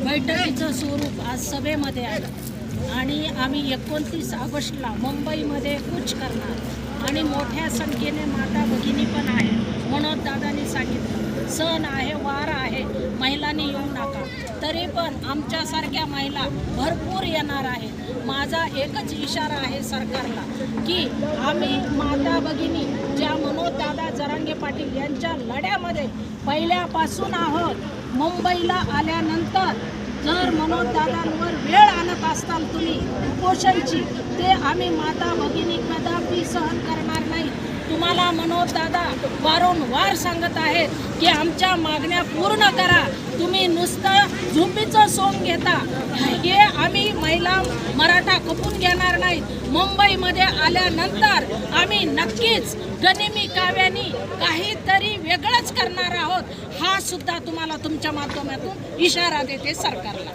बैठकीचं स्वरूप आज सभेमध्ये आलं आणि आम्ही 29 ऑगस्टला मुंबईमध्ये कूच करणार आणि मोठ्या संख्येने माता भगिनी पण आहे म्हणून दादांनी सांगितलं सण आहे, वार आहे, महिलांनी येऊ नका. तरी पण आमच्यासारख्या महिला भरपूर येणार आहेत. माझा एकच इशारा आहे सरकारला की आम्ही माता भगिनी ज्या मनोजदादा जरांगे पाटील यांच्या लढ्यामध्ये पहिल्यापासून आहोत. मुंबईला आल्यानंतर जर मनोजदादांवर वेळ आणत असताल तुम्ही उपोषणची, ते आम्ही माता भगिनी कदापि सहन करणार नाही. तुम्हाला मनोजदादा वारंवार सांगत आहेत की आमच्या मागण्या पूर्ण करा. तुम्ही नुसतं झोपीचं सोंग घेता. हे आम्ही महिला मराठा खपून घेणार नाहीत. मुंबईमध्ये आल्यानंतर आम्ही नक्कीच गनिमी काव्यानी काहीतरी वेगळंच करणार आहोत. हा सुद्धा तुम्हाला तुमच्या माध्यमातून इशारा देते सरकारला.